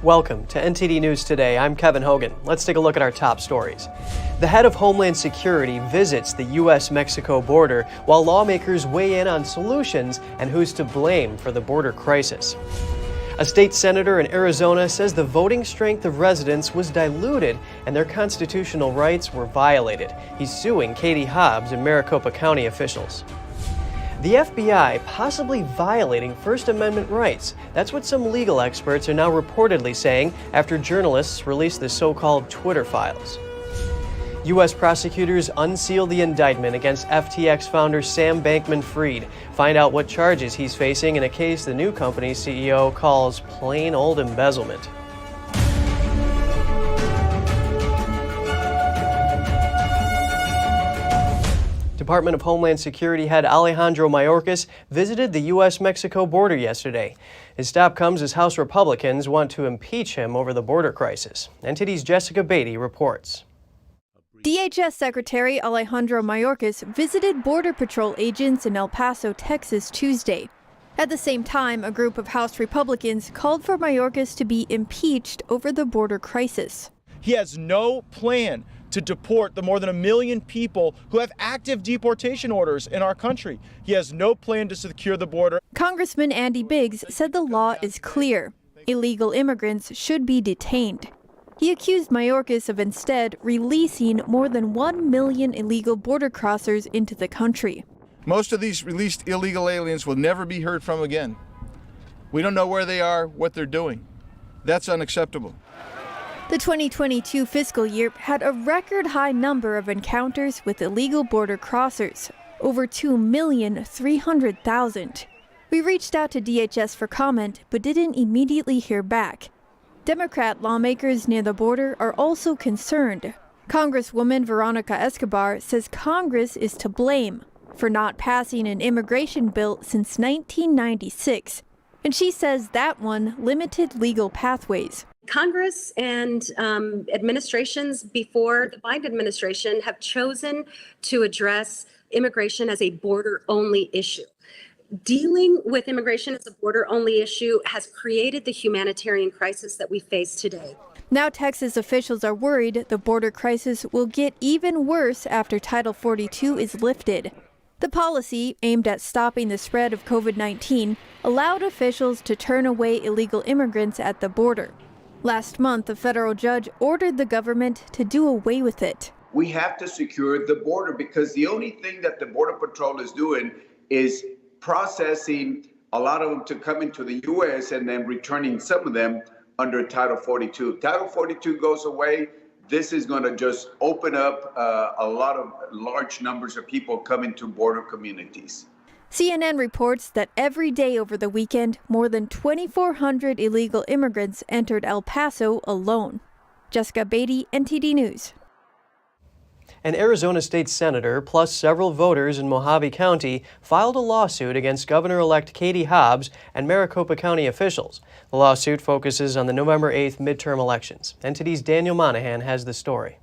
Welcome to NTD News Today. I'm Kevin Hogan. Let's take a look at our top stories. The head of Homeland Security visits the U.S.-Mexico border while lawmakers weigh in on solutions and who's to blame for the border crisis. A state senator in Arizona says the voting strength of residents was diluted and their constitutional rights were violated. He's suing Katie Hobbs and Maricopa County officials. The FBI possibly violating First Amendment rights. That's what some legal experts are now reportedly saying after journalists released the so-called Twitter files. U.S. prosecutors unseal the indictment against FTX founder Sam Bankman-Fried. Find out what charges he's facing in a case the new company's CEO calls plain old embezzlement. Department of Homeland Security head Alejandro Mayorkas visited the U.S.-Mexico border yesterday. His stop comes as House Republicans want to impeach him over the border crisis. NTD's Jessica Beatty reports. DHS Secretary Alejandro Mayorkas visited Border Patrol agents in El Paso, Texas, Tuesday. At the same time, a group of House Republicans called for Mayorkas to be impeached over the border crisis. He has no plan to deport the more than 1 million people who have active deportation orders in our country. He has no plan to secure the border. Congressman Andy Biggs said the law is clear. Illegal immigrants should be detained. He accused Mayorkas of instead releasing more than 1 million illegal border crossers into the country. Most of these released illegal aliens will never be heard from again. We don't know where they are, what they're doing. That's unacceptable. The 2022 fiscal year had a record high number of encounters with illegal border crossers, over 2,300,000. We reached out to DHS for comment, but didn't immediately hear back. Democrat lawmakers near the border are also concerned. Congresswoman Veronica Escobar says Congress is to blame for not passing an immigration bill since 1996, and she says that one limited legal pathways. Congress and administrations before the Biden administration have chosen to address immigration as a border-only issue. Dealing with immigration as a border-only issue has created the humanitarian crisis that we face today. Now Texas officials are worried the border crisis will get even worse after Title 42 is lifted. The policy, aimed at stopping the spread of COVID-19, allowed officials to turn away illegal immigrants at the border. Last month, a federal judge ordered the government to do away with it. We have to secure the border because the only thing that the Border Patrol is doing is processing a lot of them to come into the U.S. and then returning some of them under Title 42. Title 42 goes away. This is going to just open up a lot of large numbers of people coming to border communities. CNN reports that every day over the weekend, more than 2,400 illegal immigrants entered El Paso alone. Jessica Beatty, NTD News. An Arizona state senator plus several voters in Mojave County filed a lawsuit against Governor-elect Katie Hobbs and Maricopa County officials. The lawsuit focuses on the November 8th midterm elections. NTD's Daniel Monahan has the story.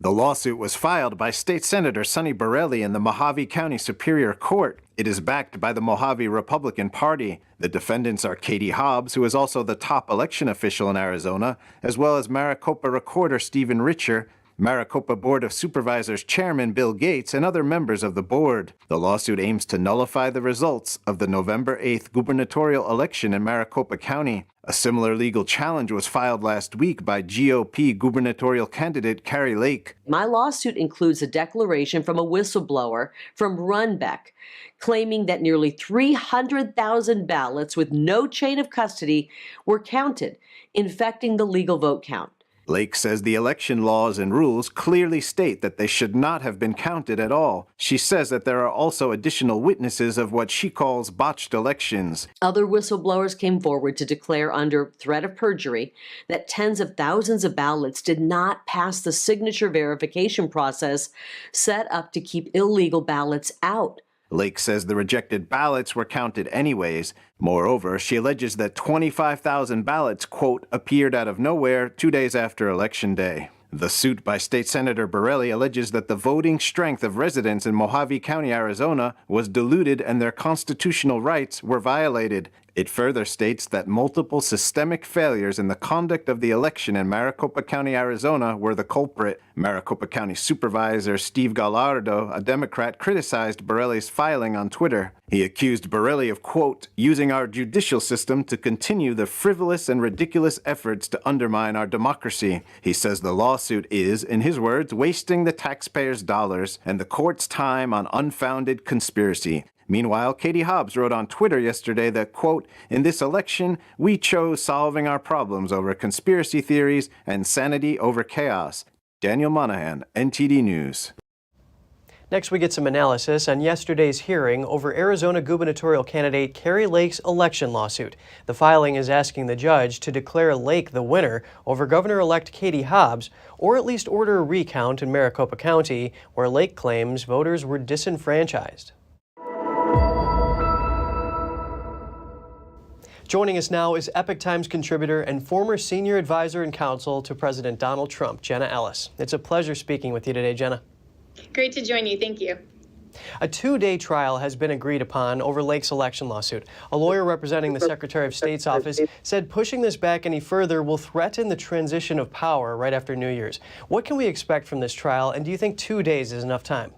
The lawsuit was filed by State Senator Sonny Borelli in the Mojave County Superior Court. It is backed by the Mojave Republican Party. The defendants are Katie Hobbs, who is also the top election official in Arizona, as well as Maricopa Recorder Stephen Richer, Maricopa Board of Supervisors Chairman Bill Gates, and other members of the board. The lawsuit aims to nullify the results of the November 8th gubernatorial election in Maricopa County. A similar legal challenge was filed last week by GOP gubernatorial candidate Kari Lake. My lawsuit includes a declaration from a whistleblower from Runbeck, claiming that nearly 300,000 ballots with no chain of custody were counted, infecting the legal vote count. Lake says the election laws and rules clearly state that they should not have been counted at all. She says that there are also additional witnesses of what she calls botched elections. Other whistleblowers came forward to declare under threat of perjury that tens of thousands of ballots did not pass the signature verification process set up to keep illegal ballots out. Lake says the rejected ballots were counted anyways. Moreover, she alleges that 25,000 ballots, quote, appeared out of nowhere 2 days after Election Day. The suit by State Senator Borelli alleges that the voting strength of residents in Mojave County, Arizona, was diluted and their constitutional rights were violated. It further states that multiple systemic failures in the conduct of the election in Maricopa County, Arizona, were the culprit. Maricopa County Supervisor Steve Gallardo, a Democrat, criticized Borelli's filing on Twitter. He accused Borelli of, quote, using our judicial system to continue the frivolous and ridiculous efforts to undermine our democracy. He says the lawsuit is, in his words, wasting the taxpayers' dollars and the court's time on unfounded conspiracy. Meanwhile, Katie Hobbs wrote on Twitter yesterday that, quote, in this election, we chose solving our problems over conspiracy theories and sanity over chaos. Daniel Monahan, NTD News. Next, we get some analysis on yesterday's hearing over Arizona gubernatorial candidate Kari Lake's election lawsuit. The filing is asking the judge to declare Lake the winner over Governor-elect Katie Hobbs, or at least order a recount in Maricopa County, where Lake claims voters were disenfranchised. Joining us now is Epoch Times contributor and former senior advisor and counsel to President Donald Trump, Jenna Ellis. It's a pleasure speaking with you today, Jenna. Great to join you. Thank you. A two-day trial has been agreed upon over Lake's election lawsuit. A lawyer representing the Secretary of State's office said pushing this back any further will threaten the transition of power right after New Year's. What can we expect from this trial, and do you think 2 days is enough time?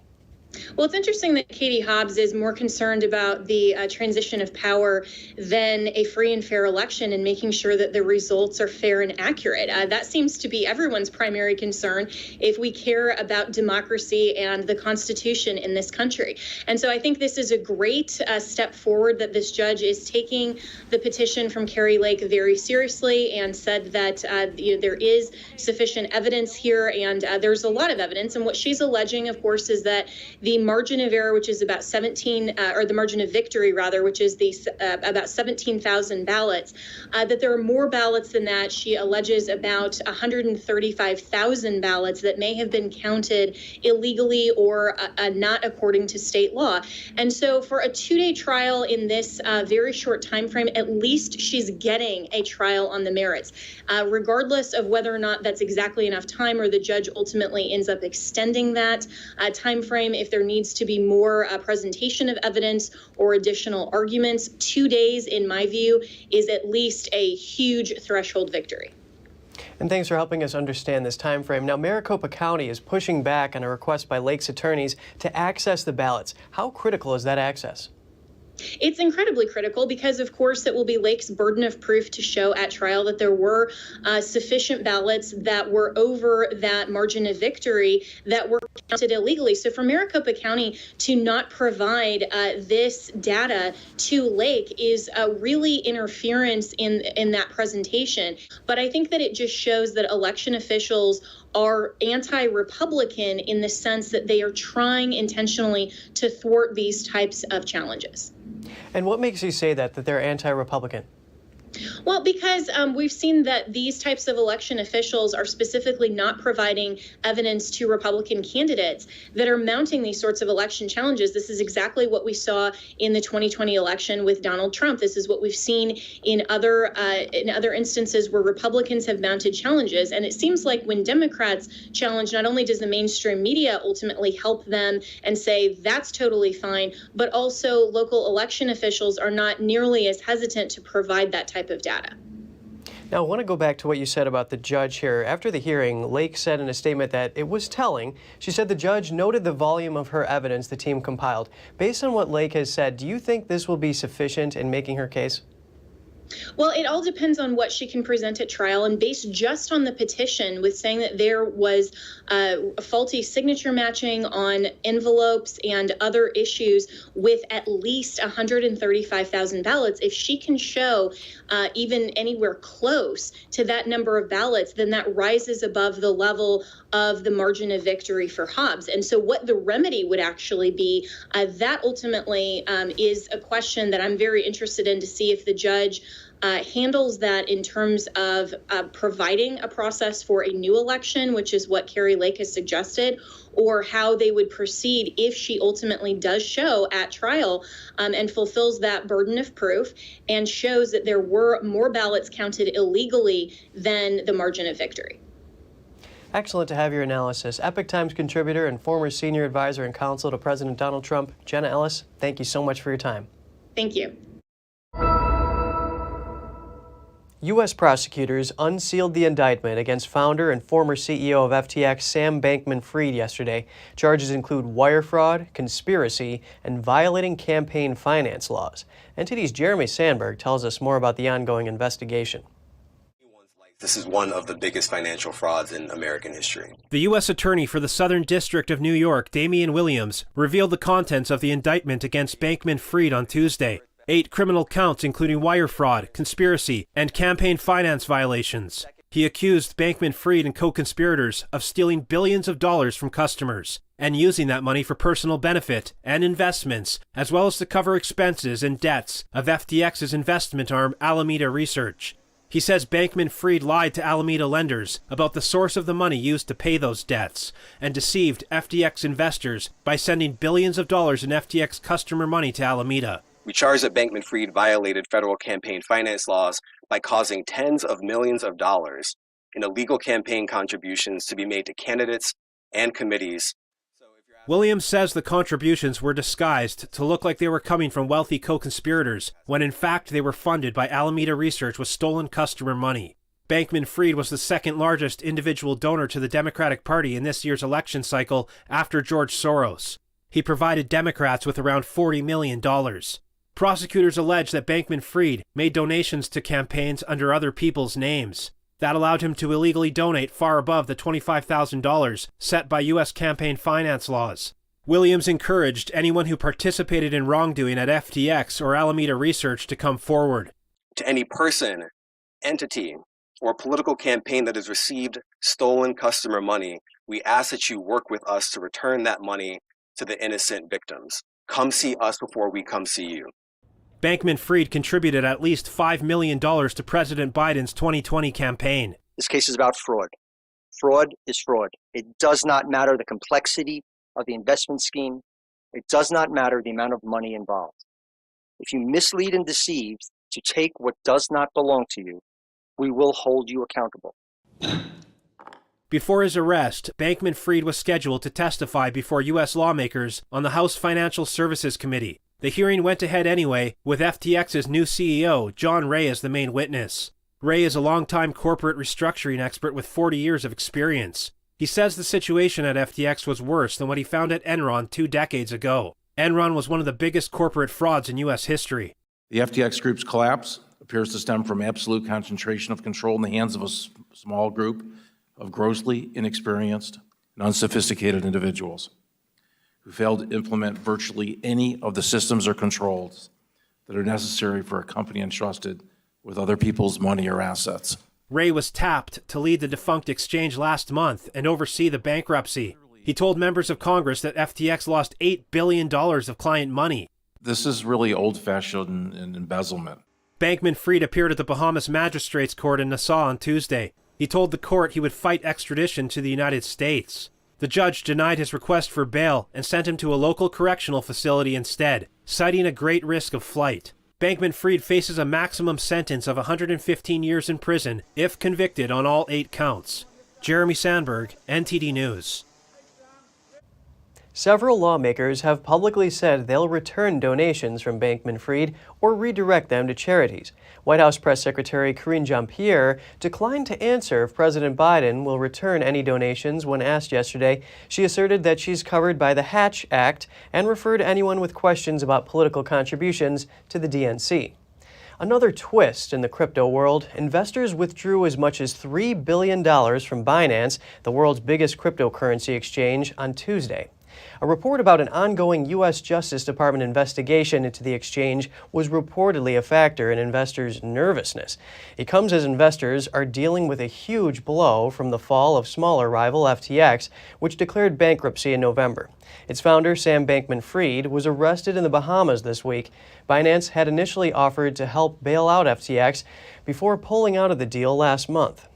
Well, it's interesting that Katie Hobbs is more concerned about the transition of power than a free and fair election and making sure that the results are fair and accurate. That seems to be everyone's primary concern if we care about democracy and the Constitution in this country. And so I think this is a great step forward that this judge is taking the petition from Kari Lake very seriously and said that there is sufficient evidence here, and there's a lot of evidence. And what she's alleging, of course, is that the margin of error, which is about or the margin of victory, rather, which is about 17,000 ballots, that there are more ballots than that. She alleges about 135,000 ballots that may have been counted illegally or not according to state law. And so for a two-day trial in this very short time frame, at least she's getting a trial on the merits, regardless of whether or not that's exactly enough time or the judge ultimately ends up extending that time frame. If there needs to be more presentation of evidence or additional arguments, 2 days, in my view, is at least a huge threshold victory. And thanks for helping us understand this time frame. Now, Maricopa County is pushing back on a request by Lake's attorneys to access the ballots. How critical is that access? It's incredibly critical because, of course, it will be Lake's burden of proof to show at trial that there were sufficient ballots that were over that margin of victory that were counted illegally. So for Maricopa County to not provide this data to Lake is really interference in that presentation. But I think that it just shows that election officials are anti-Republican in the sense that they are trying intentionally to thwart these types of challenges. And what makes you say that they're anti-Republican? Well, because we've seen that these types of election officials are specifically not providing evidence to Republican candidates that are mounting these sorts of election challenges. This is exactly what we saw in the 2020 election with Donald Trump. This is what we've seen in other instances where Republicans have mounted challenges. And it seems like when Democrats challenge, not only does the mainstream media ultimately help them and say that's totally fine, but also local election officials are not nearly as hesitant to provide that type of data. Now, I want to go back to what you said about the judge here. After the hearing, Lake said in a statement that it was telling. She said the judge noted the volume of her evidence the team compiled. Based on what Lake has said, do you think this will be sufficient in making her case? Well, it all depends on what she can present at trial, and based just on the petition with saying that there was faulty signature matching on envelopes and other issues with at least 135,000 ballots, if she can show even anywhere close to that number of ballots, then that rises above the level of the margin of victory for Hobbs. And so what the remedy would actually be, that ultimately is a question that I'm very interested in to see if the judge handles that in terms of providing a process for a new election, which is what Kari Lake has suggested, or how they would proceed if she ultimately does show at trial and fulfills that burden of proof and shows that there were more ballots counted illegally than the margin of victory. Excellent to have your analysis. Epoch Times contributor and former senior advisor and counsel to President Donald Trump, Jenna Ellis, thank you so much for your time. Thank you. U.S. prosecutors unsealed the indictment against founder and former CEO of FTX Sam Bankman-Fried yesterday. Charges include wire fraud, conspiracy, and violating campaign finance laws. NTD's Jeremy Sandberg tells us more about the ongoing investigation. This is one of the biggest financial frauds in American history. The U.S. Attorney for the Southern District of New York, Damian Williams, revealed the contents of the indictment against Bankman-Fried on Tuesday. 8 criminal counts including wire fraud, conspiracy, and campaign finance violations. He accused Bankman-Fried and co-conspirators of stealing billions of dollars from customers and using that money for personal benefit and investments, as well as to cover expenses and debts of FTX's investment arm Alameda Research. He says Bankman-Fried lied to Alameda lenders about the source of the money used to pay those debts and deceived FTX investors by sending billions of dollars in FTX customer money to Alameda. We charge that Bankman-Fried violated federal campaign finance laws by causing tens of millions of dollars in illegal campaign contributions to be made to candidates and committees. Williams says the contributions were disguised to look like they were coming from wealthy co-conspirators, when in fact they were funded by Alameda Research with stolen customer money. Bankman-Fried was the second largest individual donor to the Democratic Party in this year's election cycle after George Soros. He provided Democrats with around $40 million. Prosecutors allege that Bankman-Fried made donations to campaigns under other people's names. That allowed him to illegally donate far above the $25,000 set by U.S. campaign finance laws. Williams encouraged anyone who participated in wrongdoing at FTX or Alameda Research to come forward. To any person, entity, or political campaign that has received stolen customer money, we ask that you work with us to return that money to the innocent victims. Come see us before we come see you. Bankman-Fried contributed at least $5 million to President Biden's 2020 campaign. This case is about fraud. Fraud is fraud. It does not matter the complexity of the investment scheme. It does not matter the amount of money involved. If you mislead and deceive to take what does not belong to you, we will hold you accountable. Before his arrest, Bankman-Fried was scheduled to testify before U.S. lawmakers on the House Financial Services Committee. The hearing went ahead anyway, with FTX's new CEO, John Ray, as the main witness. Ray is a longtime corporate restructuring expert with 40 years of experience. He says the situation at FTX was worse than what he found at Enron 2 decades ago. Enron was one of the biggest corporate frauds in U.S. history. The FTX group's collapse appears to stem from absolute concentration of control in the hands of a small group of grossly inexperienced and unsophisticated individuals who failed to implement virtually any of the systems or controls that are necessary for a company entrusted with other people's money or assets. Ray was tapped to lead the defunct exchange last month and oversee the bankruptcy. He told members of Congress that FTX lost $8 billion of client money. This is really old-fashioned embezzlement. Bankman-Fried appeared at the Bahamas Magistrates Court in Nassau on Tuesday. He told the court he would fight extradition to the United States. The judge denied his request for bail and sent him to a local correctional facility instead, citing a great risk of flight. Bankman-Fried faces a maximum sentence of 115 years in prison if convicted on all 8 counts. Jeremy Sandberg, NTD News. Several lawmakers have publicly said they'll return donations from Bankman-Fried or redirect them to charities. White House Press Secretary Karine Jean-Pierre declined to answer if President Biden will return any donations. When asked yesterday, she asserted that she's covered by the Hatch Act and referred anyone with questions about political contributions to the DNC. Another twist in the crypto world, investors withdrew as much as $3 billion from Binance, the world's biggest cryptocurrency exchange, on Tuesday. A report about an ongoing U.S. Justice Department investigation into the exchange was reportedly a factor in investors' nervousness. It comes as investors are dealing with a huge blow from the fall of smaller rival FTX, which declared bankruptcy in November. Its founder, Sam Bankman-Fried, was arrested in the Bahamas this week. Binance had initially offered to help bail out FTX before pulling out of the deal last month.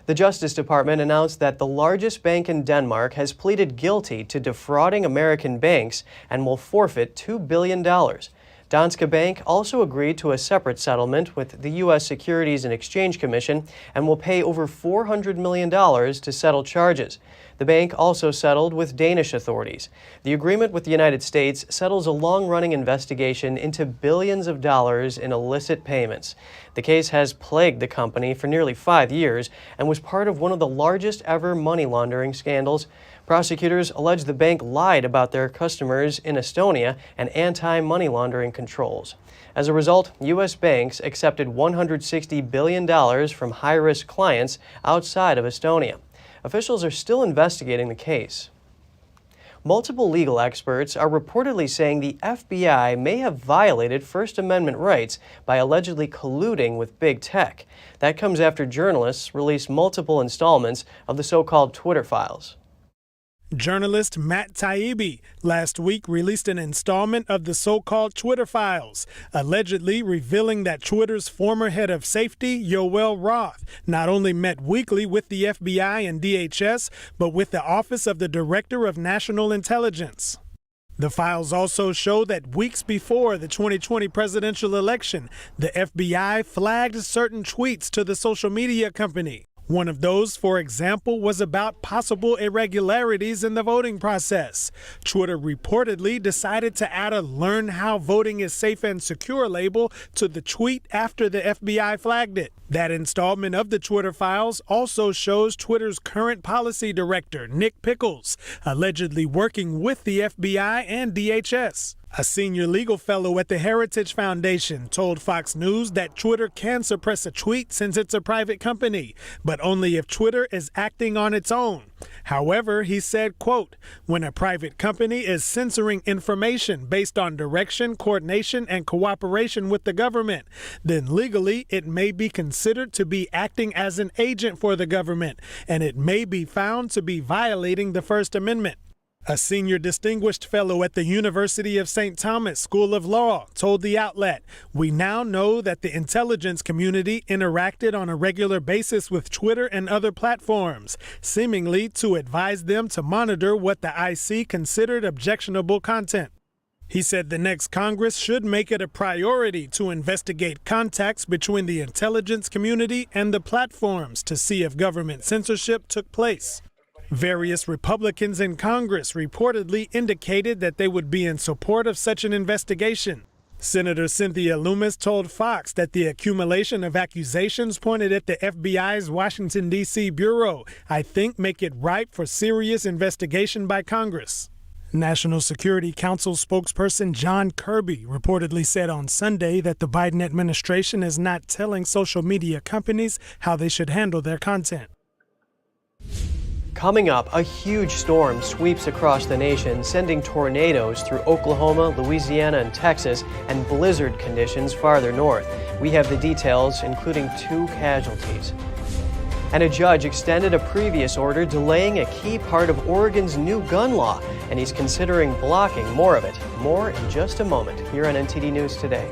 The Justice Department announced that the largest bank in Denmark has pleaded guilty to defrauding American banks and will forfeit $2 billion. Danske Bank also agreed to a separate settlement with the U.S. Securities and Exchange Commission and will pay over $400 million to settle charges. The bank also settled with Danish authorities. The agreement with the United States settles a long-running investigation into billions of dollars in illicit payments. The case has plagued the company for nearly 5 years and was part of one of the largest ever money laundering scandals. Prosecutors allege the bank lied about their customers in Estonia and anti-money laundering controls. As a result, U.S. banks accepted $160 billion from high-risk clients outside of Estonia. Officials are still investigating the case. Multiple legal experts are reportedly saying the FBI may have violated First Amendment rights by allegedly colluding with big tech. That comes after journalists released multiple installments of the so-called Twitter files. Journalist Matt Taibbi last week released an installment of the so-called Twitter files, allegedly revealing that Twitter's former head of safety, Yoel Roth, not only met weekly with the FBI and DHS, but with the Office of the Director of National Intelligence. The files also show that weeks before the 2020 presidential election, the FBI flagged certain tweets to the social media company. One of those, for example, was about possible irregularities in the voting process. Twitter reportedly decided to add a "Learn how voting is safe and secure" label to the tweet after the FBI flagged it. That installment of the Twitter files also shows Twitter's current policy director, Nick Pickles, allegedly working with the FBI and DHS. A senior legal fellow at the Heritage Foundation told Fox News that Twitter can suppress a tweet since it's a private company, but only if Twitter is acting on its own. However, he said, quote, "When a private company is censoring information based on direction, coordination, and cooperation with the government, then legally it may be considered to be acting as an agent for the government, and it may be found to be violating the First Amendment." A senior distinguished fellow at the University of St. Thomas School of Law told the outlet, "We now know that the intelligence community interacted on a regular basis with Twitter and other platforms, seemingly to advise them to monitor what the IC considered objectionable content." He said the next Congress should make it a priority to investigate contacts between the intelligence community and the platforms to see if government censorship took place. Various Republicans in Congress reportedly indicated that they would be in support of such an investigation. Senator Cynthia Lummis told Fox that the accumulation of accusations pointed at the FBI's Washington, D.C. bureau, "I think, make it ripe for serious investigation by Congress." National Security Council spokesperson John Kirby reportedly said on Sunday that the Biden administration is not telling social media companies how they should handle their content. Coming up, a huge storm sweeps across the nation, sending tornadoes through Oklahoma, Louisiana, and Texas, and blizzard conditions farther north. We have the details, including 2 casualties. And a judge extended a previous order delaying a key part of Oregon's new gun law, and he's considering blocking more of it. More in just a moment here on NTD News Today.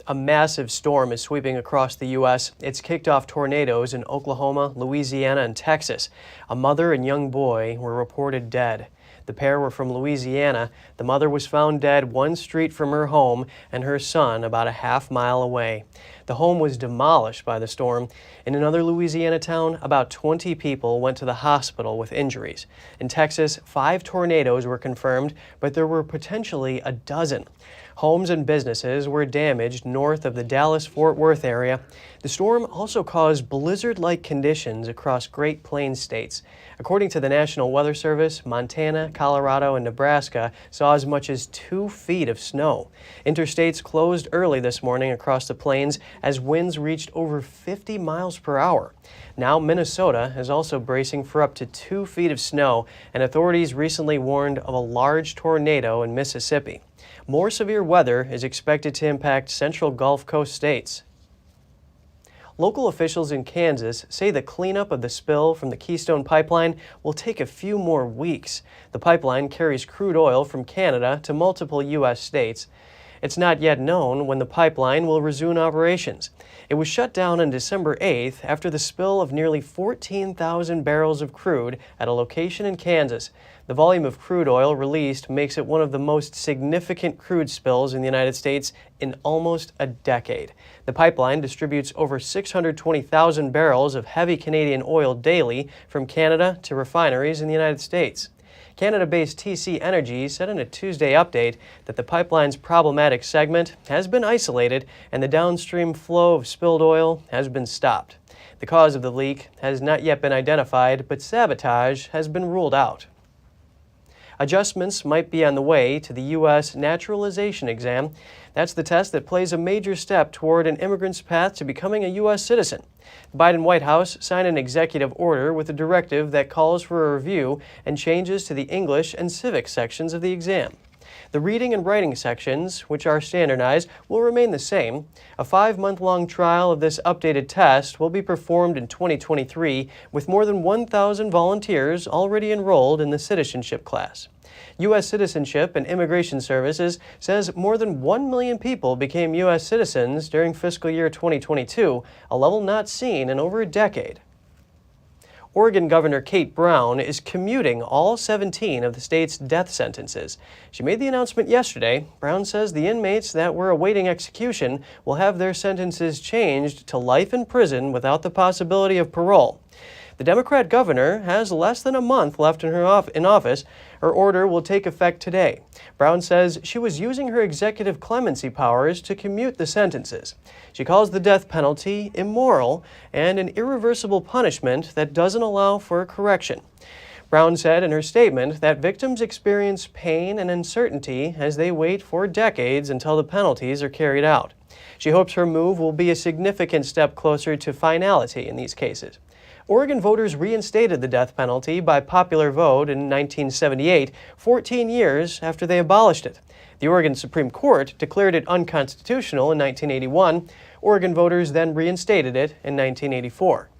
A massive storm is sweeping across the U.S. It's kicked off tornadoes in Oklahoma, Louisiana, and Texas. A mother and young boy were reported dead. The pair were from Louisiana. The mother was found dead 1 street from her home and her son about a half-mile away. The home was demolished by the storm. In another Louisiana town, about 20 people went to the hospital with injuries. In Texas, 5 tornadoes were confirmed, but there were potentially a dozen. Homes and businesses were damaged north of the Dallas-Fort Worth area. The storm also caused blizzard-like conditions across Great Plains states. According to the National Weather Service, Montana, Colorado, and Nebraska saw as much as 2 feet of snow. Interstates closed early this morning across the plains as winds reached over 50 miles per hour. Now Minnesota is also bracing for up to 2 feet of snow, and authorities recently warned of a large tornado in Mississippi. More severe weather is expected to impact central Gulf Coast states. Local officials in Kansas say the cleanup of the spill from the Keystone pipeline will take a few more weeks. The pipeline carries crude oil from Canada to multiple U.S. states. It's not yet known when the pipeline will resume operations. It was shut down on December 8th after the spill of nearly 14,000 barrels of crude at a location in Kansas. The volume of crude oil released makes it one of the most significant crude spills in the United States in almost a decade. The pipeline distributes over 620,000 barrels of heavy Canadian oil daily from Canada to refineries in the United States. Canada-based TC Energy said in a Tuesday update that the pipeline's problematic segment has been isolated and the downstream flow of spilled oil has been stopped. The cause of the leak has not yet been identified, but sabotage has been ruled out. Adjustments might be on the way to the U.S. naturalization exam. That's the test that plays a major step toward an immigrant's path to becoming a U.S. citizen. The Biden White House signed an executive order with a directive that calls for a review and changes to the English and civics sections of the exam. The reading and writing sections, which are standardized, will remain the same. A 5-month-long trial of this updated test will be performed in 2023 with more than 1,000 volunteers already enrolled in the citizenship class. U.S. Citizenship and Immigration Services says more than 1 million people became U.S. citizens during fiscal year 2022, a level not seen in over a decade. Oregon Governor Kate Brown is commuting all 17 of the state's death sentences. She made the announcement yesterday. Brown says the inmates that were awaiting execution will have their sentences changed to life in prison without the possibility of parole. The Democrat governor has less than a month left in office. Her order will take effect today. Brown says she was using her executive clemency powers to commute the sentences. She calls the death penalty immoral and an irreversible punishment that doesn't allow for a correction. Brown said in her statement that victims experience pain and uncertainty as they wait for decades until the penalties are carried out. She hopes her move will be a significant step closer to finality in these cases. Oregon voters reinstated the death penalty by popular vote in 1978, 14 years after they abolished it. The Oregon Supreme Court declared it unconstitutional in 1981. Oregon voters then reinstated it in 1984.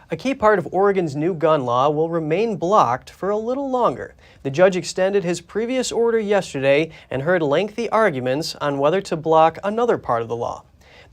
A key part of Oregon's new gun law will remain blocked for a little longer. The judge extended his previous order yesterday and heard lengthy arguments on whether to block another part of the law.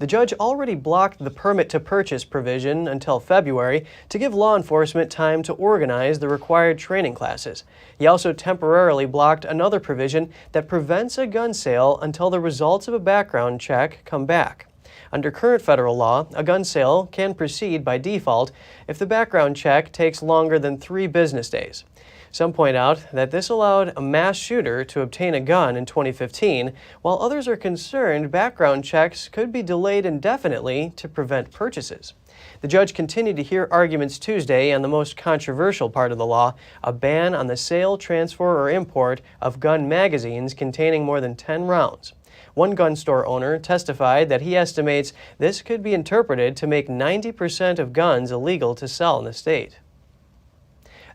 The judge already blocked the permit to purchase provision until February to give law enforcement time to organize the required training classes. He also temporarily blocked another provision that prevents a gun sale until the results of a background check come back. Under current federal law, a gun sale can proceed by default if the background check takes longer than 3 business days. Some point out that this allowed a mass shooter to obtain a gun in 2015, while others are concerned background checks could be delayed indefinitely to prevent purchases. The judge continued to hear arguments Tuesday on the most controversial part of the law, a ban on the sale, transfer, or import of gun magazines containing more than 10 rounds. One gun store owner testified that he estimates this could be interpreted to make 90% of guns illegal to sell in the state.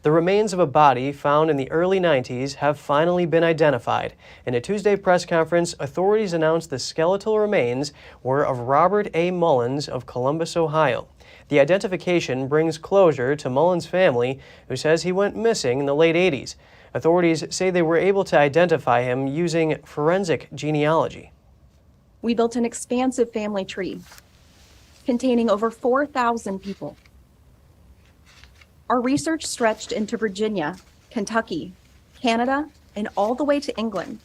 The remains of a body found in the early 90s have finally been identified. In a Tuesday press conference, authorities announced the skeletal remains were of Robert A. Mullins of Columbus, Ohio. The identification brings closure to Mullins' family, who says he went missing in the late 80s. Authorities say they were able to identify him using forensic genealogy. We built an expansive family tree containing over 4,000 people. Our research stretched into Virginia, Kentucky, Canada, and all the way to England.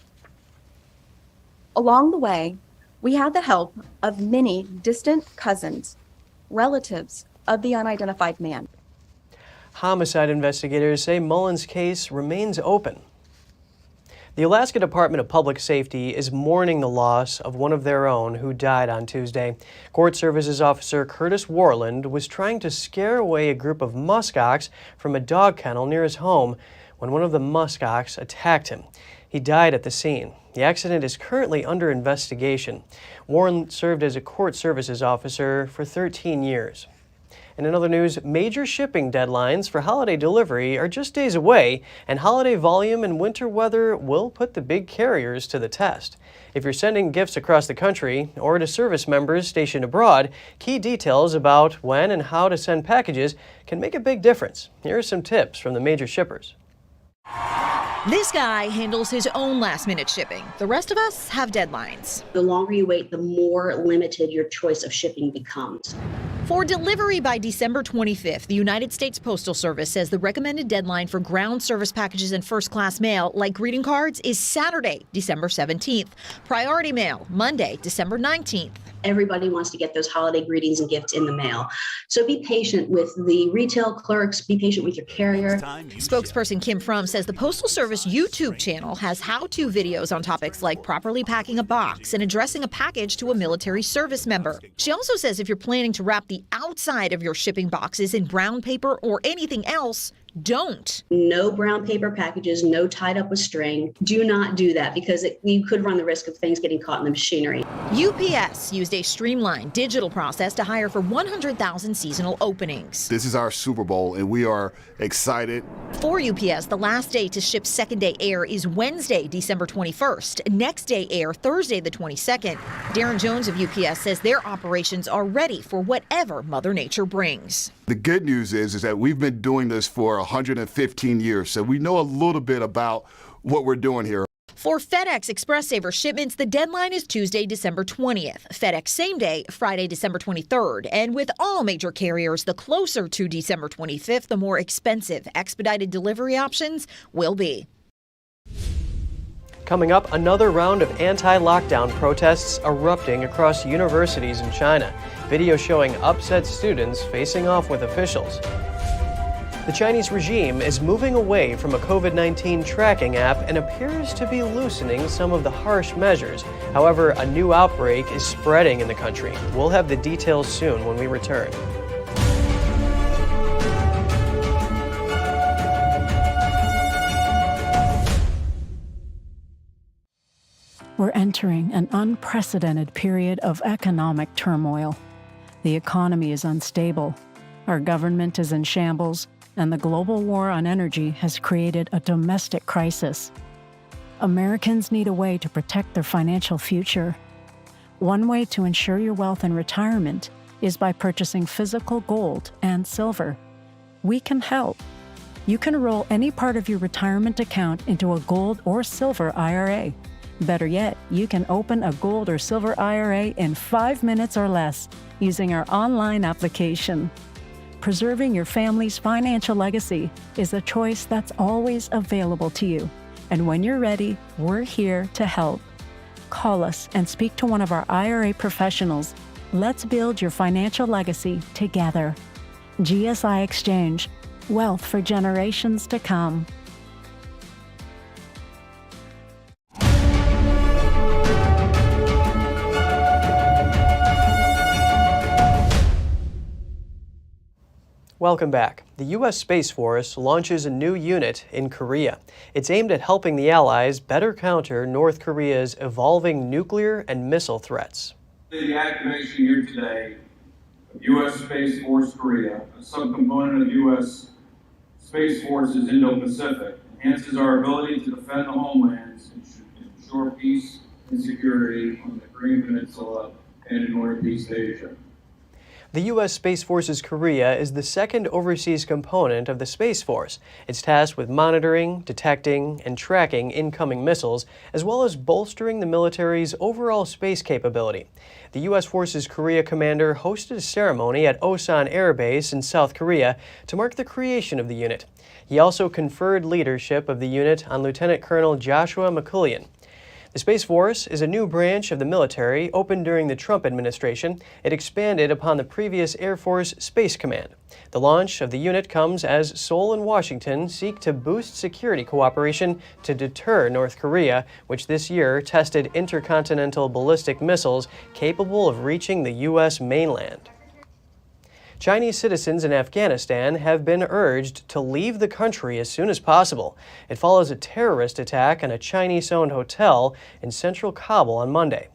Along the way, we had the help of many distant cousins, relatives of the unidentified man. Homicide investigators say Mullins' case remains open. The Alaska Department of Public Safety is mourning the loss of one of their own who died on Tuesday. Court Services Officer Curtis Warland was trying to scare away a group of muskox from a dog kennel near his home when one of the muskox attacked him. He died at the scene. The accident is currently under investigation. Warland served as a Court Services officer for 13 years. And in other news, major shipping deadlines for holiday delivery are just days away, and holiday volume and winter weather will put the big carriers to the test. If you're sending gifts across the country or to service members stationed abroad, key details about when and how to send packages can make a big difference. Here are some tips from the major shippers. This guy handles his own last-minute shipping. The rest of us have deadlines. The longer you wait, the more limited your choice of shipping becomes. For delivery by December 25th, the United States Postal Service says the recommended deadline for ground service packages and first-class mail, like greeting cards, is Saturday, December 17th. Priority mail, Monday, December 19th. Everybody wants to get those holiday greetings and gifts in the mail. So be patient with the retail clerks, be patient with your carrier. Spokesperson Kim Frum says the Postal Service YouTube channel has how-to videos on topics like properly packing a box and addressing a package to a military service member. She also says if you're planning to wrap the outside of your shipping boxes in brown paper or anything else, don't. No brown paper packages, no tied up with string. Do not do that because you could run the risk of things getting caught in the machinery. UPS used a streamlined digital process to hire for 100,000 seasonal openings. This is our Super Bowl and we are excited. For UPS, the last day to ship second day air is Wednesday, December 21st. Next day air, Thursday the 22nd. Darren Jones of UPS says their operations are ready for whatever Mother Nature brings. The good news is that we've been doing this for 115 years, so we know a little bit about what we're doing here. For FedEx Express Saver shipments, the deadline is Tuesday, December 20th. FedEx Same Day, Friday, December 23rd. And with all major carriers, the closer to December 25th, the more expensive expedited delivery options will be. Coming up, another round of anti-lockdown protests erupting across universities in China. Video showing upset students facing off with officials. The Chinese regime is moving away from a COVID-19 tracking app and appears to be loosening some of the harsh measures. However, a new outbreak is spreading in the country. We'll have the details soon when we return. We're entering an unprecedented period of economic turmoil. The economy is unstable, our government is in shambles, and the global war on energy has created a domestic crisis. Americans need a way to protect their financial future. One way to ensure your wealth in retirement is by purchasing physical gold and silver. We can help. You can roll any part of your retirement account into a gold or silver IRA. Better yet, you can open a gold or silver IRA in 5 minutes or less using our online application. Preserving your family's financial legacy is a choice that's always available to you. And when you're ready, we're here to help. Call us and speak to one of our IRA professionals. Let's build your financial legacy together. GSI Exchange, wealth for generations to come. Welcome back. The U.S. Space Force launches a new unit in Korea. It's aimed at helping the Allies better counter North Korea's evolving nuclear and missile threats. The activation here today of U.S. Space Force Korea, a subcomponent of U.S. Space Force's Indo-Pacific, enhances our ability to defend the homelands and ensure peace and security on the Korean Peninsula and in Northeast Asia. The U.S. Space Force's Korea is the second overseas component of the Space Force. It's tasked with monitoring, detecting, and tracking incoming missiles, as well as bolstering the military's overall space capability. The U.S. Force's Korea commander hosted a ceremony at Osan Air Base in South Korea to mark the creation of the unit. He also conferred leadership of the unit on Lieutenant Colonel Joshua McCullion. The Space Force is a new branch of the military opened during the Trump administration. It expanded upon the previous Air Force Space Command. The launch of the unit comes as Seoul and Washington seek to boost security cooperation to deter North Korea, which this year tested intercontinental ballistic missiles capable of reaching the U.S. mainland. Chinese citizens in Afghanistan have been urged to leave the country as soon as possible. It follows a terrorist attack on a Chinese-owned hotel in central Kabul on Monday.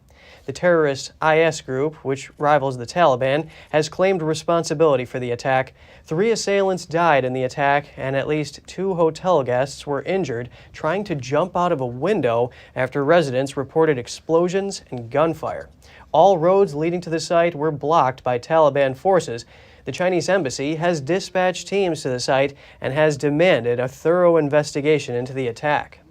The terrorist IS group, which rivals the Taliban, has claimed responsibility for the attack. 3 assailants died in the attack, and at least 2 hotel guests were injured trying to jump out of a window after residents reported explosions and gunfire. All roads leading to the site were blocked by Taliban forces. The Chinese embassy has dispatched teams to the site and has demanded a thorough investigation into the attack.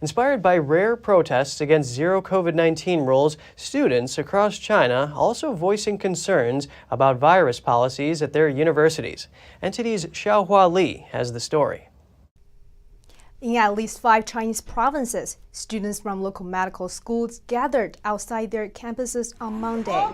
Inspired by rare protests against zero COVID-19 rules, students across China also voicing concerns about virus policies at their universities. NTD's Xiaohua Li has the story. In at least 5 Chinese provinces, students from local medical schools gathered outside their campuses on Monday.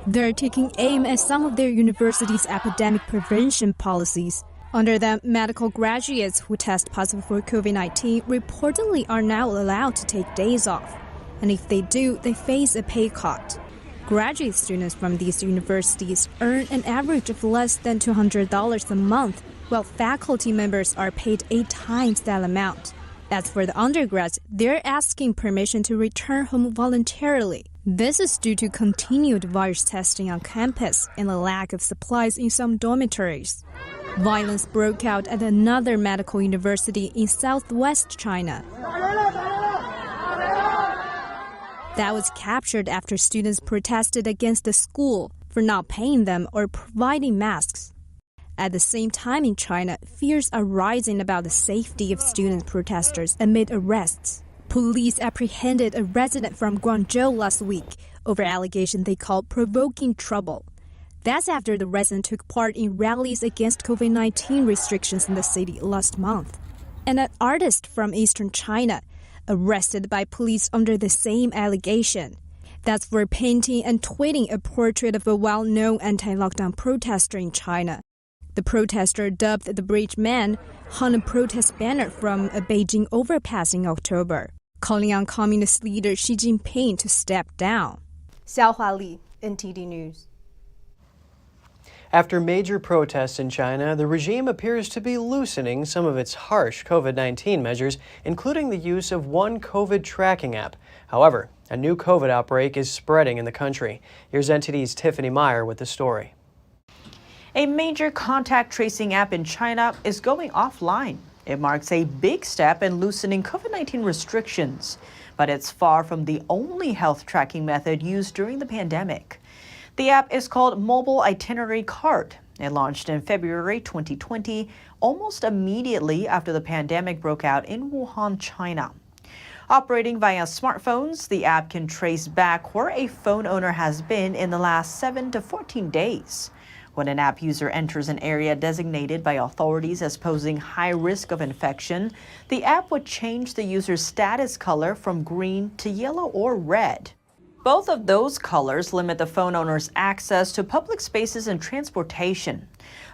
They're taking aim at some of their university's epidemic prevention policies. Under them, medical graduates who test positive for COVID-19 reportedly are now allowed to take days off. And if they do, they face a pay cut. Graduate students from these universities earn an average of less than $200 a month, while faculty members are paid 8 times that amount. As for the undergrads, they're asking permission to return home voluntarily. This is due to continued virus testing on campus and a lack of supplies in some dormitories. Violence broke out at another medical university in southwest China. That was captured after students protested against the school for not paying them or providing masks. At the same time in China, fears are rising about the safety of student protesters amid arrests. Police apprehended a resident from Guangzhou last week over allegations they called provoking trouble. That's after the resident took part in rallies against COVID-19 restrictions in the city last month. And an artist from eastern China, arrested by police under the same allegation. That's for painting and tweeting a portrait of a well-known anti-lockdown protester in China. The protester, dubbed the Bridge Man, hung a protest banner from a Beijing overpass in October, calling on Communist leader Xi Jinping to step down. Xiaohua Li, NTD News. After major protests in China, the regime appears to be loosening some of its harsh COVID-19 measures, including the use of one COVID tracking app. However, a new COVID outbreak is spreading in the country. Here's NTD's Tiffany Meyer with the story. A major contact tracing app in China is going offline. It marks a big step in loosening COVID-19 restrictions, but it's far from the only health tracking method used during the pandemic. The app is called Mobile Itinerary Card. It launched in February 2020, almost immediately after the pandemic broke out in Wuhan, China. Operating via smartphones, the app can trace back where a phone owner has been in the last 7 to 14 days. When an app user enters an area designated by authorities as posing high risk of infection, the app would change the user's status color from green to yellow or red. Both of those colors limit the phone owner's access to public spaces and transportation.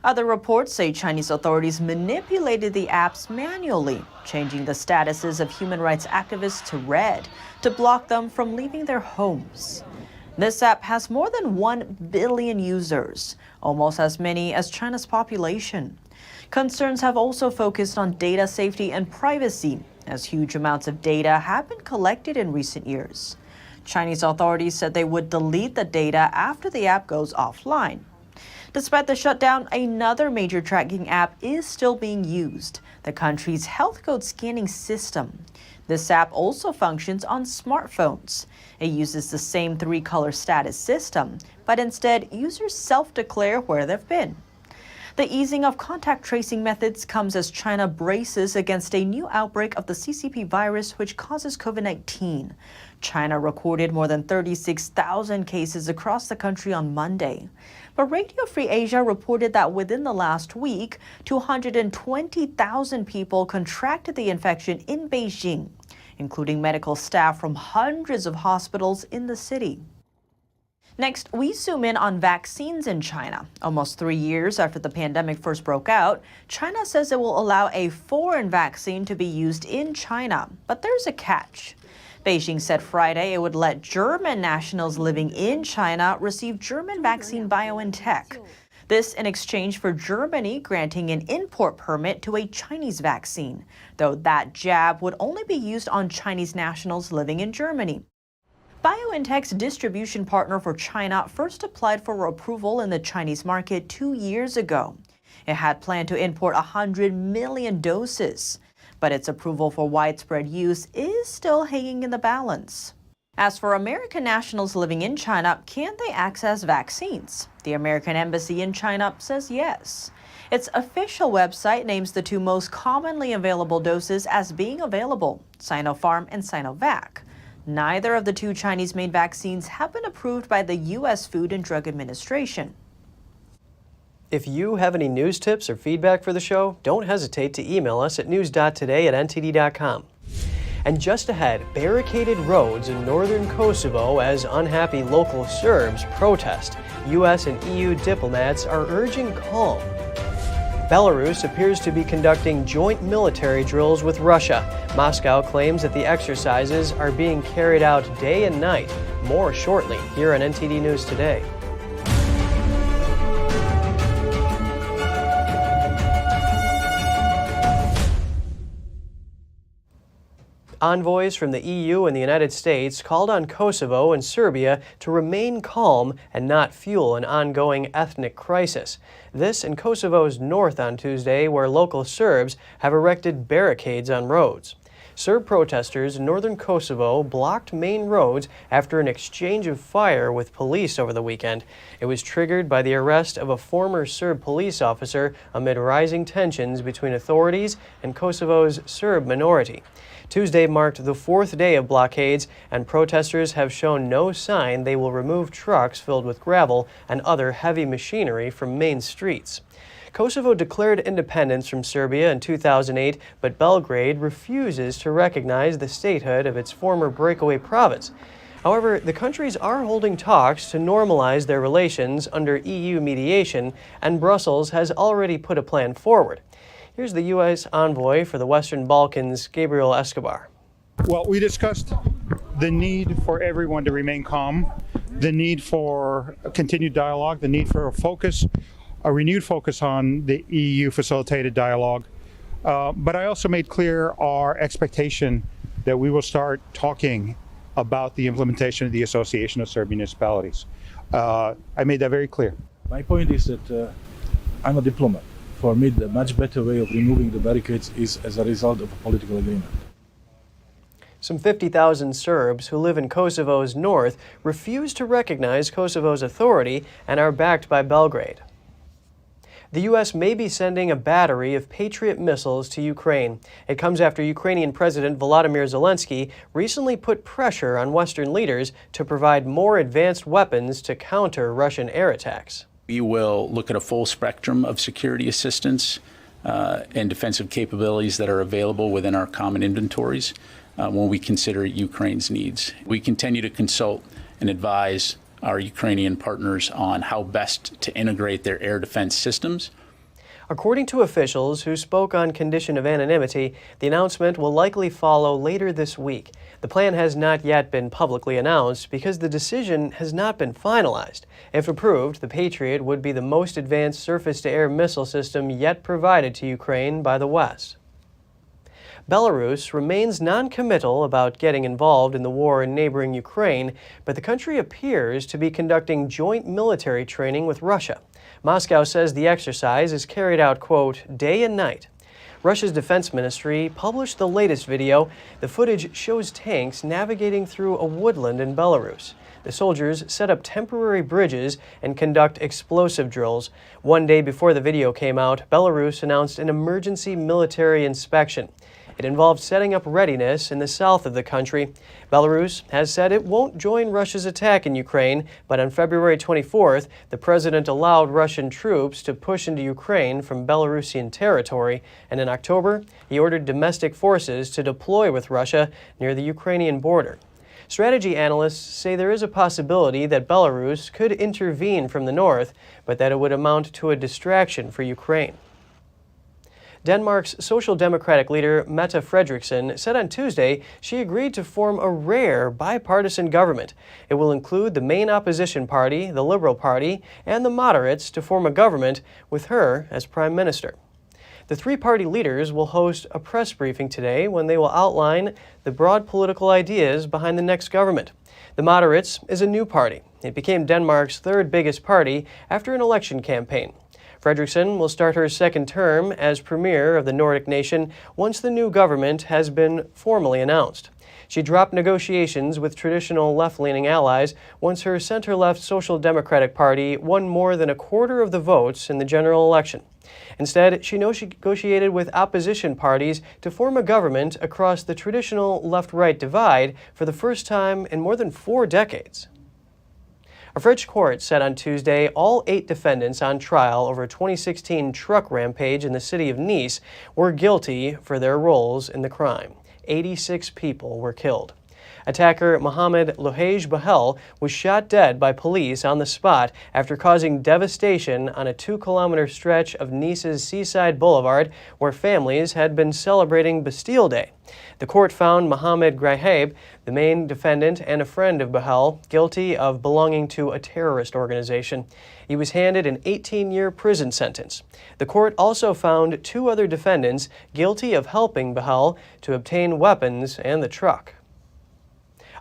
Other reports say Chinese authorities manipulated the apps manually, changing the statuses of human rights activists to red to block them from leaving their homes. This app has more than 1 billion users, almost as many as China's population. Concerns have also focused on data safety and privacy, as huge amounts of data have been collected in recent years. Chinese authorities said they would delete the data after the app goes offline. Despite the shutdown, another major tracking app is still being used, the country's health code scanning system. This app also functions on smartphones. It uses the same 3-color status system, but instead users self-declare where they've been. The easing of contact tracing methods comes as China braces against a new outbreak of the CCP virus, which causes COVID-19. China recorded more than 36,000 cases across the country on Monday. But Radio Free Asia reported that within the last week, 220,000 people contracted the infection in Beijing, including medical staff from hundreds of hospitals in the city. Next, we zoom in on vaccines in China. Almost 3 years after the pandemic first broke out, China says it will allow a foreign vaccine to be used in China. But there's a catch. Beijing said Friday it would let German nationals living in China receive German vaccine BioNTech. This in exchange for Germany granting an import permit to a Chinese vaccine, though that jab would only be used on Chinese nationals living in Germany. BioNTech's distribution partner for China first applied for approval in the Chinese market 2 years ago. It had planned to import 100 million doses, but its approval for widespread use is still hanging in the balance. As for American nationals living in China, can they access vaccines? The American Embassy in China says yes. Its official website names the two most commonly available doses as being available, Sinopharm and Sinovac. Neither of the two Chinese-made vaccines have been approved by the U.S. Food and Drug Administration. If you have any news tips or feedback for the show, don't hesitate to email us at news.today@ntd.com. And just ahead, barricaded roads in northern Kosovo as unhappy local Serbs protest. U.S. and EU diplomats are urging calm. Belarus appears to be conducting joint military drills with Russia. Moscow claims that the exercises are being carried out day and night. More shortly here on NTD News Today. Envoys from the EU and the United States called on Kosovo and Serbia to remain calm and not fuel an ongoing ethnic crisis. This in Kosovo's north on Tuesday, where local Serbs have erected barricades on roads. Serb protesters in northern Kosovo blocked main roads after an exchange of fire with police over the weekend. It was triggered by the arrest of a former Serb police officer amid rising tensions between authorities and Kosovo's Serb minority. Tuesday marked the fourth day of blockades, and protesters have shown no sign they will remove trucks filled with gravel and other heavy machinery from main streets. Kosovo declared independence from Serbia in 2008, but Belgrade refuses to recognize the statehood of its former breakaway province. However, the countries are holding talks to normalize their relations under EU mediation, and Brussels has already put a plan forward. Here's the U.S. envoy for the Western Balkans, Gabriel Escobar. Well, we discussed the need for everyone to remain calm, the need for a continued dialogue, the need for a renewed focus on the EU-facilitated dialogue. But I also made clear our expectation that we will start talking about the implementation of the Association of Serbian Municipalities. I made that very clear. My point is that I'm a diplomat. For me, the much better way of removing the barricades is as a result of a political agreement. Some 50,000 Serbs who live in Kosovo's north refuse to recognize Kosovo's authority and are backed by Belgrade. The U.S. may be sending a battery of Patriot missiles to Ukraine. It comes after Ukrainian President Volodymyr Zelensky recently put pressure on Western leaders to provide more advanced weapons to counter Russian air attacks. We will look at a full spectrum of security assistance and defensive capabilities that are available within our common inventories when we consider Ukraine's needs. We continue to consult and advise our Ukrainian partners on how best to integrate their air defense systems. According to officials who spoke on condition of anonymity, the announcement will likely follow later this week. The plan has not yet been publicly announced because the decision has not been finalized. If approved, the Patriot would be the most advanced surface-to-air missile system yet provided to Ukraine by the West. Belarus remains non-committal about getting involved in the war in neighboring Ukraine, but the country appears to be conducting joint military training with Russia. Moscow says the exercise is carried out, quote, day and night. Russia's defense ministry published the latest video. The footage shows tanks navigating through a woodland in Belarus. The soldiers set up temporary bridges and conduct explosive drills. One day before the video came out, Belarus announced an emergency military inspection. It involved setting up readiness in the south of the country. Belarus has said it won't join Russia's attack in Ukraine, but on February 24th, the president allowed Russian troops to push into Ukraine from Belarusian territory, and in October, he ordered domestic forces to deploy with Russia near the Ukrainian border. Strategy analysts say there is a possibility that Belarus could intervene from the north, but that it would amount to a distraction for Ukraine. Denmark's Social Democratic leader Mette Frederiksen said on Tuesday she agreed to form a rare bipartisan government. It will include the main opposition party, the Liberal Party, and the moderates to form a government with her as prime minister. The three-party leaders will host a press briefing today when they will outline the broad political ideas behind the next government. The Moderates is a new party. It became Denmark's third biggest party after an election campaign. Fredriksson will start her second term as premier of the Nordic nation once the new government has been formally announced. She dropped negotiations with traditional left-leaning allies once her center-left Social Democratic Party won more than a quarter of the votes in the general election. Instead, she negotiated with opposition parties to form a government across the traditional left-right divide for the first time in more than 4 decades. A French court said on Tuesday all 8 defendants on trial over a 2016 truck rampage in the city of Nice were guilty for their roles in the crime. 86 people were killed. Attacker Mohamed Lohaj Bahel was shot dead by police on the spot after causing devastation on a 2-kilometer stretch of Nice's seaside boulevard where families had been celebrating Bastille Day. The court found Mohamed Grahab, the main defendant and a friend of Bahel, guilty of belonging to a terrorist organization. He was handed an 18-year prison sentence. The court also found 2 other defendants guilty of helping Bahel to obtain weapons and the truck.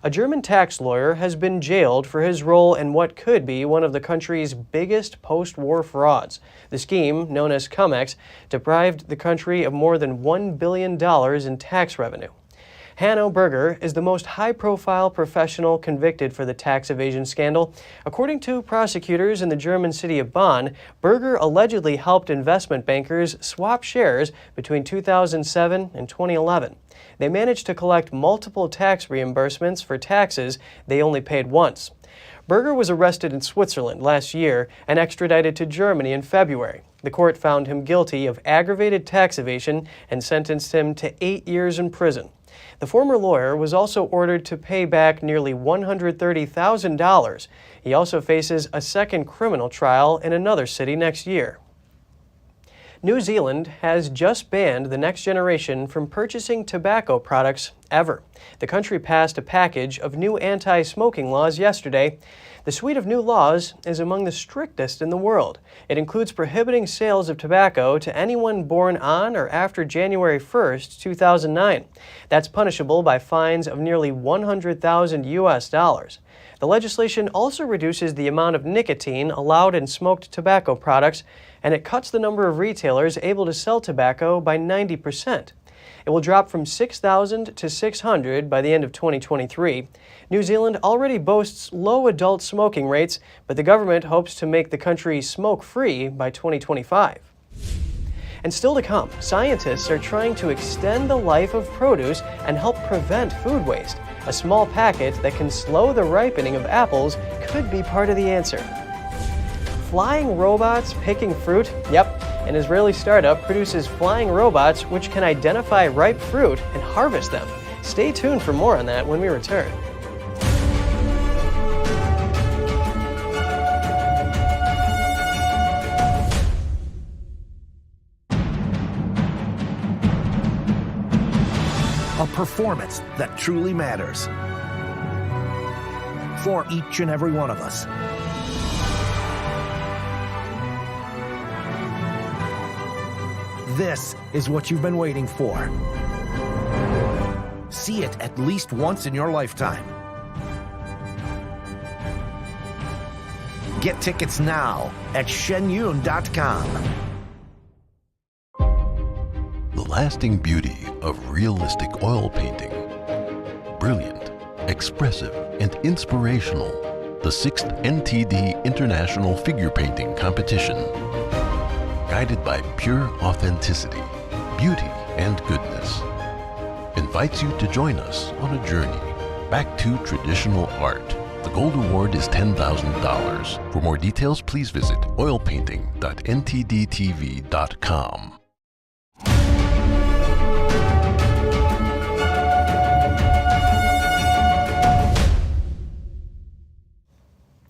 A German tax lawyer has been jailed for his role in what could be one of the country's biggest post-war frauds. The scheme, known as Cum-ex, deprived the country of more than $1 billion in tax revenue. Hanno Berger is the most high-profile professional convicted for the tax evasion scandal. According to prosecutors in the German city of Bonn, Berger allegedly helped investment bankers swap shares between 2007 and 2011. They managed to collect multiple tax reimbursements for taxes they only paid once. Berger was arrested in Switzerland last year and extradited to Germany in February. The court found him guilty of aggravated tax evasion and sentenced him to 8 years in prison. The former lawyer was also ordered to pay back nearly $130,000. He also faces a second criminal trial in another city next year. New Zealand has just banned the next generation from purchasing tobacco products ever. The country passed a package of new anti-smoking laws yesterday. The suite of new laws is among the strictest in the world. It includes prohibiting sales of tobacco to anyone born on or after January 1st, 2009. That's punishable by fines of nearly $100,000 US. The legislation also reduces the amount of nicotine allowed in smoked tobacco products, and it cuts the number of retailers able to sell tobacco by 90%. It will drop from 6,000 to 600 by the end of 2023. New Zealand already boasts low adult smoking rates, but the government hopes to make the country smoke-free by 2025. And still to come, scientists are trying to extend the life of produce and help prevent food waste. A small packet that can slow the ripening of apples could be part of the answer. Flying robots picking fruit? Yep, an Israeli startup produces flying robots which can identify ripe fruit and harvest them. Stay tuned for more on that when we return. A performance that truly matters for each and every one of us. This is what you've been waiting for. See it at least once in your lifetime. Get tickets now at shenyun.com. The lasting beauty of realistic oil painting. Brilliant, expressive, and inspirational. The 6th NTD International Figure Painting Competition. Guided by pure authenticity, beauty, and goodness. Invites you to join us on a journey back to traditional art. The Gold Award is $10,000. For more details, please visit oilpainting.ntdtv.com.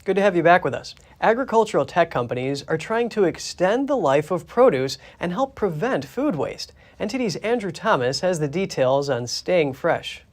Good to have you back with us. Agricultural tech companies are trying to extend the life of produce and help prevent food waste. NTD's Andrew Thomas has the details on staying fresh.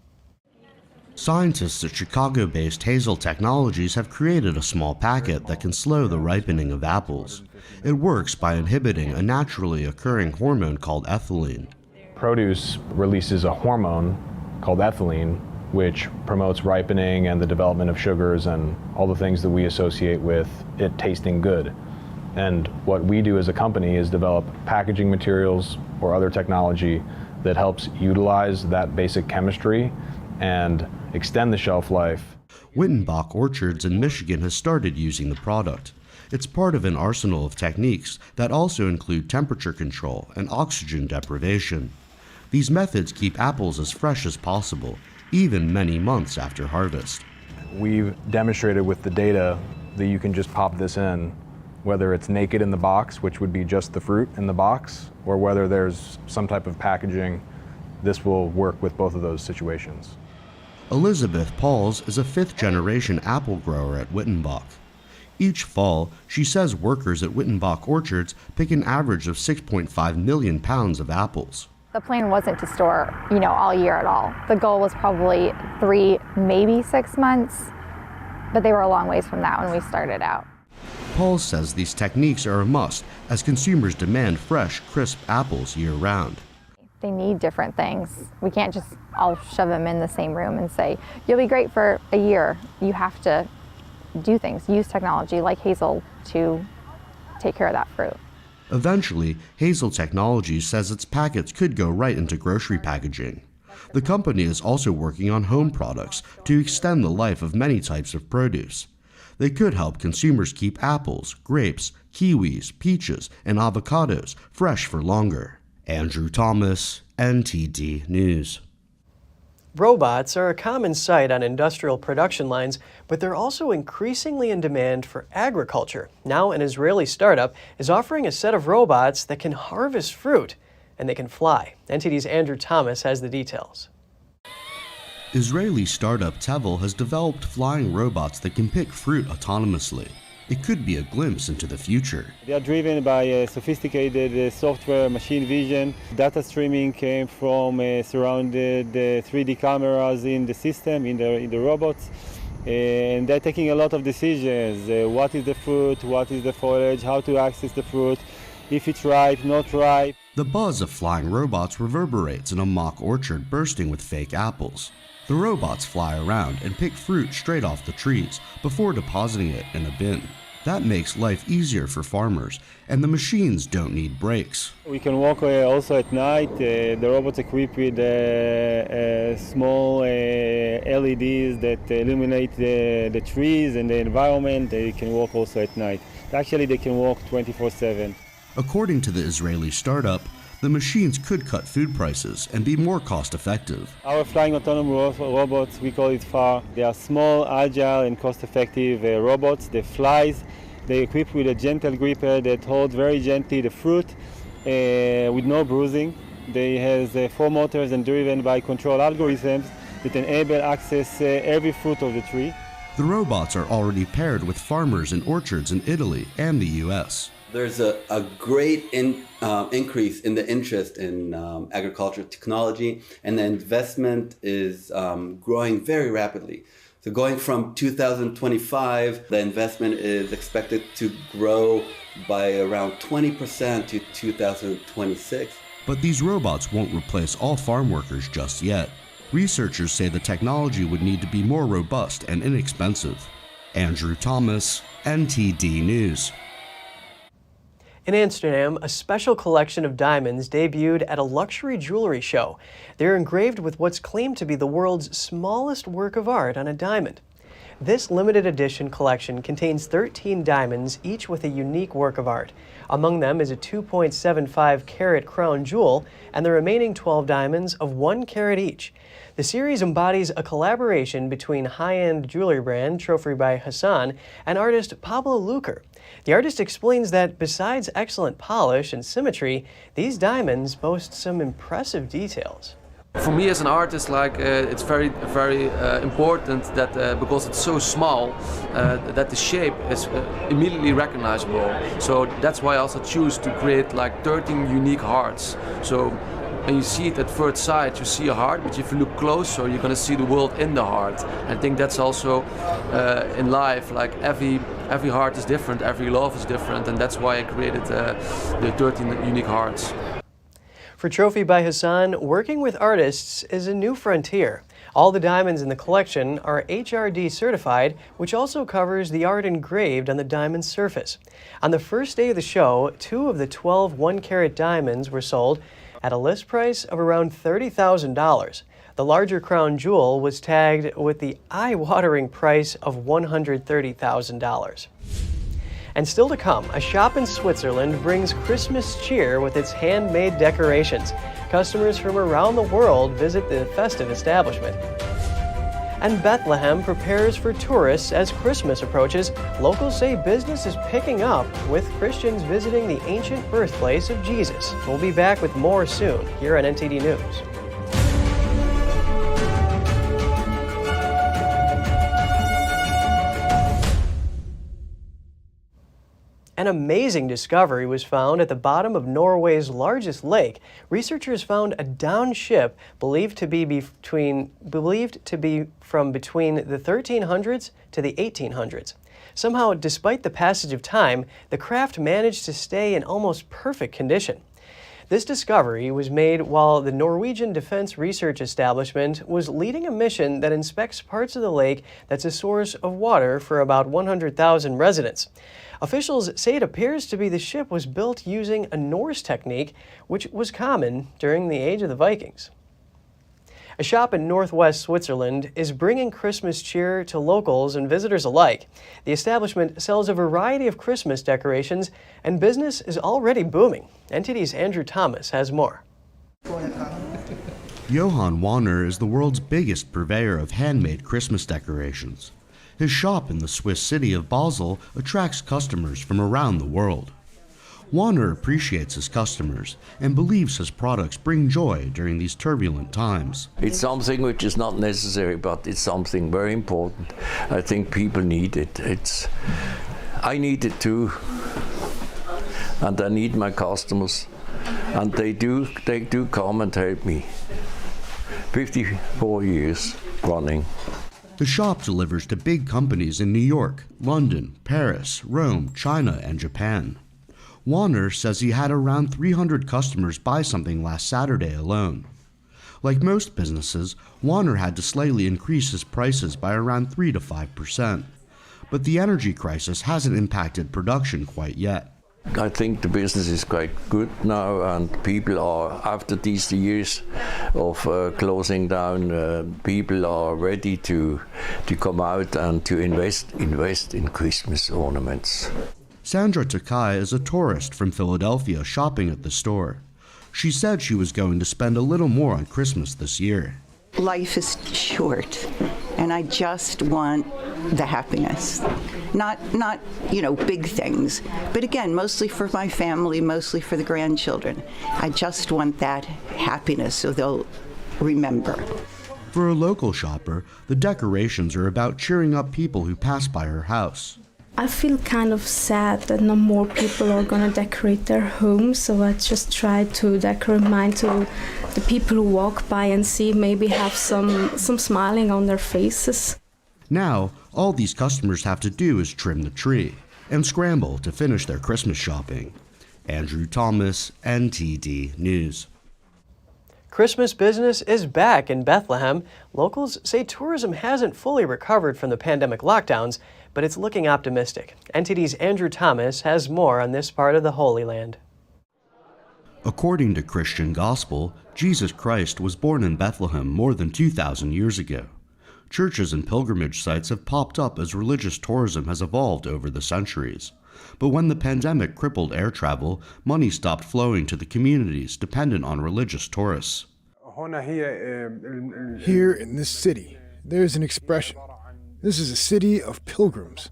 Scientists at Chicago-based Hazel Technologies have created a small packet that can slow the ripening of apples. It works by inhibiting a naturally occurring hormone called ethylene. Produce releases a hormone called ethylene, which promotes ripening and the development of sugars and all the things that we associate with it tasting good. And what we do as a company is develop packaging materials or other technology that helps utilize that basic chemistry and extend the shelf life. Wittenbach Orchards in Michigan has started using the product. It's part of an arsenal of techniques that also include temperature control and oxygen deprivation. These methods keep apples as fresh as possible, even many months after harvest. We've demonstrated with the data that you can just pop this in, whether it's naked in the box, which would be just the fruit in the box, or whether there's some type of packaging. This will work with both of those situations. Elizabeth Pauls is a fifth-generation apple grower at Wittenbach. Each fall, she says workers at Wittenbach Orchards pick an average of 6.5 million pounds of apples. The plan wasn't to store, all year at all. The goal was probably 3, maybe 6 months, but they were a long ways from that when we started out. Pauls says these techniques are a must as consumers demand fresh, crisp apples year-round. They need different things. We can't just all shove them in the same room and say, you'll be great for a year. You have to do things, use technology like Hazel to take care of that fruit. Eventually, Hazel Technologies says its packets could go right into grocery packaging. The company is also working on home products to extend the life of many types of produce. They could help consumers keep apples, grapes, kiwis, peaches, and avocados fresh for longer. Andrew Thomas, NTD News. Robots are a common sight on industrial production lines, but they're also increasingly in demand for agriculture. Now, an Israeli startup is offering a set of robots that can harvest fruit, and they can fly. NTD's Andrew Thomas has the details. Israeli startup Tevel has developed flying robots that can pick fruit autonomously. It could be a glimpse into the future. They are driven by sophisticated software, machine vision. Data streaming came from surrounded 3D cameras in the system, in the robots. And they're taking a lot of decisions. What is the fruit, what is the foliage, how to access the fruit, if it's ripe, not ripe. The buzz of flying robots reverberates in a mock orchard bursting with fake apples. The robots fly around and pick fruit straight off the trees before depositing it in a bin. That makes life easier for farmers, and the machines don't need brakes. We can walk also at night. The robots equipped with small LEDs that illuminate the trees and the environment. They can walk also at night. Actually, they can walk 24/7. According to the Israeli startup, the machines could cut food prices and be more cost-effective. Our flying autonomous robots, we call it FAR. They are small, agile, and cost-effective robots. They flies. They're equipped with a gentle gripper that holds very gently the fruit with no bruising. They have 4 motors and driven by control algorithms that enable access every fruit of the tree. The robots are already paired with farmers in orchards in Italy and the U.S. There's a great increase in the interest in agricultural technology, and the investment is growing very rapidly. So going from 2025, the investment is expected to grow by around 20% to 2026. But these robots won't replace all farm workers just yet. Researchers say the technology would need to be more robust and inexpensive. Andrew Thomas, NTD News. In Amsterdam, a special collection of diamonds debuted at a luxury jewelry show. They're engraved with what's claimed to be the world's smallest work of art on a diamond. This limited edition collection contains 13 diamonds, each with a unique work of art. Among them is a 2.75 carat crown jewel and the remaining 12 diamonds of 1 carat each. The series embodies a collaboration between high-end jewelry brand Trophy by Hassan and artist Pablo Luker. The artist explains that besides excellent polish and symmetry, these diamonds boast some impressive details. For me as an artist, it's very important that because it's so small, that the shape is immediately recognizable. So that's why I also choose to create 13 unique hearts. So when you see it at first sight, you see a heart, but if you look closer, you're going to see the world in the heart. And I think that's also in life, every heart is different, every love is different, and that's why I created the 13 unique hearts. For Trophy by Hassan, working with artists is a new frontier. All the diamonds in the collection are HRD certified, which also covers the art engraved on the diamond's surface. On the first day of the show, 2 of the 12 1-carat diamonds were sold at a list price of around $30,000. The larger crown jewel was tagged with the eye-watering price of $130,000. And still to come, a shop in Switzerland brings Christmas cheer with its handmade decorations. Customers from around the world visit the festive establishment. And Bethlehem prepares for tourists as Christmas approaches. Locals say business is picking up with Christians visiting the ancient birthplace of Jesus. We'll be back with more soon here on NTD News. An amazing discovery was found at the bottom of Norway's largest lake. Researchers found a downed ship believed to be from between the 1300s to the 1800s. Somehow, despite the passage of time, the craft managed to stay in almost perfect condition. This discovery was made while the Norwegian Defense Research Establishment was leading a mission that inspects parts of the lake that's a source of water for about 100,000 residents. Officials say it appears to be the ship was built using a Norse technique, which was common during the age of the Vikings. A shop in northwest Switzerland is bringing Christmas cheer to locals and visitors alike. The establishment sells a variety of Christmas decorations, and business is already booming. NTD's Andrew Thomas has more. Johan Wanner is the world's biggest purveyor of handmade Christmas decorations. His shop in the Swiss city of Basel attracts customers from around the world. Wanner appreciates his customers and believes his products bring joy during these turbulent times. It's something which is not necessary, but it's something very important. I think people need it. I need it too, and I need my customers, and they do come and help me. 54 years running. The shop delivers to big companies in New York, London, Paris, Rome, China, and Japan. Wanner says he had around 300 customers buy something last Saturday alone. Like most businesses, Wanner had to slightly increase his prices by around 3 to 5%. But the energy crisis hasn't impacted production quite yet. I think the business is quite good now, and people are, after these years of closing down, people are ready to come out and to invest in Christmas ornaments. Sandra Takai is a tourist from Philadelphia shopping at the store. She said she was going to spend a little more on Christmas this year. Life is short, and I just want the happiness. Not big things, but again, mostly for my family, mostly for the grandchildren. I just want that happiness so they'll remember. For a local shopper, the decorations are about cheering up people who pass by her house. I feel kind of sad that no more people are going to decorate their homes, so I just try to decorate mine to the people who walk by and see, maybe have some smiling on their faces. Now, all these customers have to do is trim the tree and scramble to finish their Christmas shopping. Andrew Thomas, NTD News. Christmas business is back in Bethlehem. Locals say tourism hasn't fully recovered from the pandemic lockdowns, but it's looking optimistic. NTD's Andrew Thomas has more on this part of the Holy Land. According to Christian Gospel, Jesus Christ was born in Bethlehem more than 2,000 years ago. Churches and pilgrimage sites have popped up as religious tourism has evolved over the centuries. But when the pandemic crippled air travel, money stopped flowing to the communities dependent on religious tourists. Here in this city, there is an expression. This is a city of pilgrims.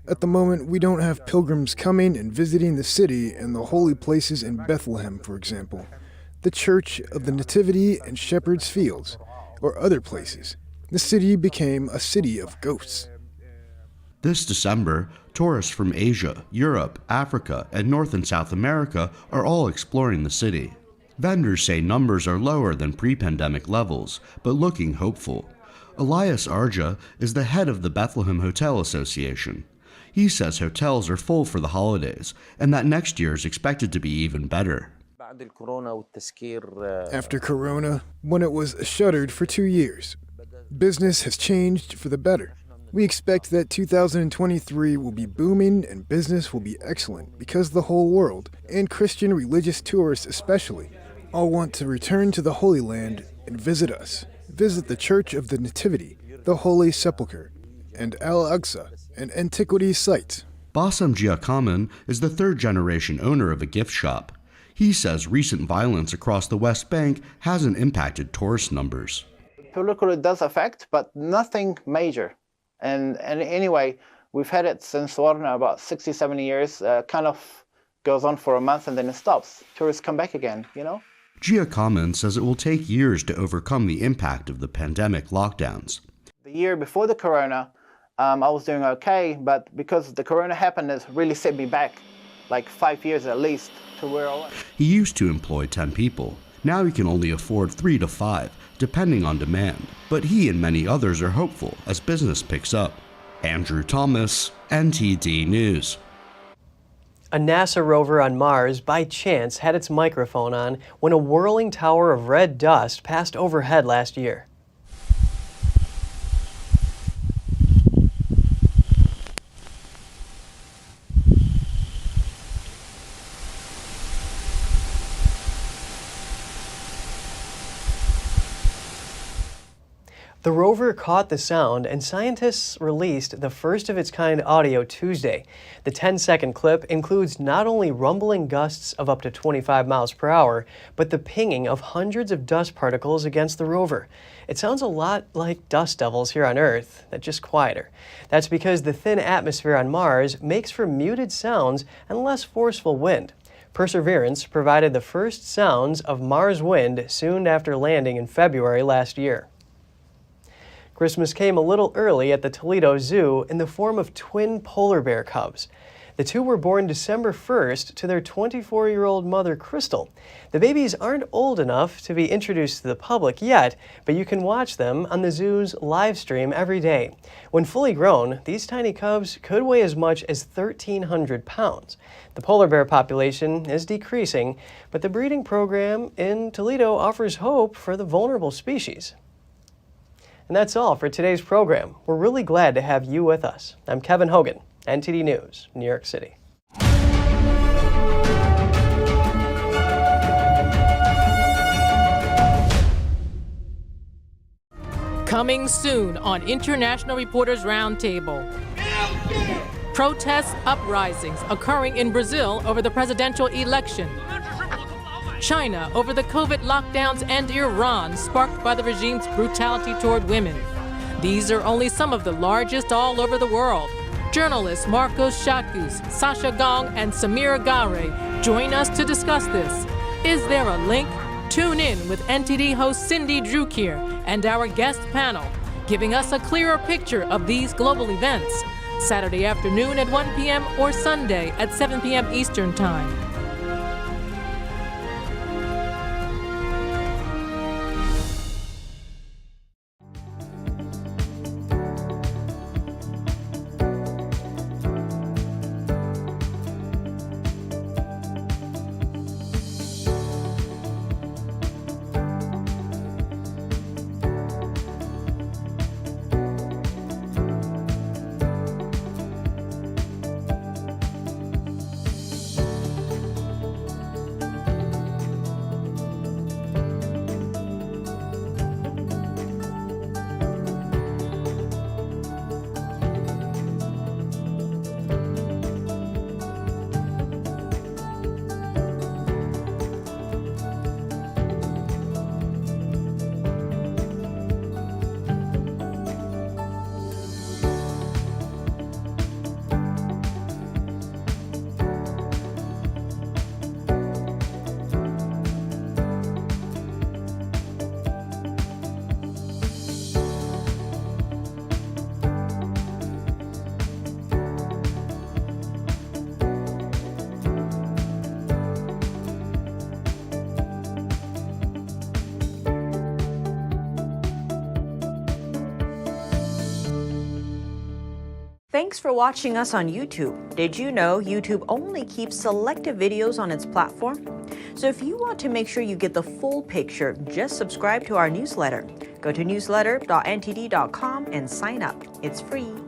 At the moment, we don't have pilgrims coming and visiting the city and the holy places in Bethlehem, for example, the Church of the Nativity and Shepherd's Fields, or other places. The city became a city of ghosts. This December, tourists from Asia, Europe, Africa, and North and South America are all exploring the city. Vendors say numbers are lower than pre-pandemic levels, but looking hopeful. Elias Arja is the head of the Bethlehem Hotel Association. He says hotels are full for the holidays, and that next year is expected to be even better. After Corona, when it was shuttered for 2 years, Business has changed for the better. We expect that 2023 will be booming and business will be excellent because the whole world, and Christian religious tourists especially, all want to return to the Holy Land and visit us. Visit the Church of the Nativity, the Holy Sepulchre, and Al-Aqsa, and antiquities sites. Bassem Giacomin is the third-generation owner of a gift shop. He says recent violence across the West Bank hasn't impacted tourist numbers. Politically, it does affect, but nothing major. And anyway, we've had it since about 60, 70 years. Kind of goes on for a month and then it stops. Tourists come back again, you know? Giacomin says it will take years to overcome the impact of the pandemic lockdowns. The year before the corona, I was doing okay, but because the corona happened, it really set me back like 5 years at least to where I was. He used to employ 10 people. Now he can only afford 3 to 5, depending on demand. But he and many others are hopeful as business picks up. Andrew Thomas, NTD News. A NASA rover on Mars by chance had its microphone on when a whirling tower of red dust passed overhead last year. The rover caught the sound, and scientists released the first of its kind audio Tuesday. The 10-second clip includes not only rumbling gusts of up to 25 miles per hour, but the pinging of hundreds of dust particles against the rover. It sounds a lot like dust devils here on Earth, but just quieter. That's because the thin atmosphere on Mars makes for muted sounds and less forceful wind. Perseverance provided the first sounds of Mars wind soon after landing in February last year. Christmas came a little early at the Toledo Zoo in the form of twin polar bear cubs. The two were born December 1st to their 24-year-old mother, Crystal. The babies aren't old enough to be introduced to the public yet, but you can watch them on the zoo's live stream every day. When fully grown, these tiny cubs could weigh as much as 1,300 pounds. The polar bear population is decreasing, but the breeding program in Toledo offers hope for the vulnerable species. And that's all for today's program. We're really glad to have you with us. I'm Kevin Hogan, NTD News, New York City. Coming soon on International Reporters Roundtable. Protests, uprisings occurring in Brazil over the presidential election. China over the COVID lockdowns, and Iran sparked by the regime's brutality toward women. These are only some of the largest all over the world. Journalists Marcos Shakus, Sasha Gong, and Samir Gare join us to discuss this. Is there a link? Tune in with NTD host Cindy Drukir and our guest panel, giving us a clearer picture of these global events. Saturday afternoon at 1 p.m. or Sunday at 7 p.m. Eastern Time. Thanks for watching us on YouTube. Did you know YouTube only keeps selective videos on its platform? So if you want to make sure you get the full picture, just subscribe to our newsletter. Go to newsletter.ntd.com and sign up. It's free.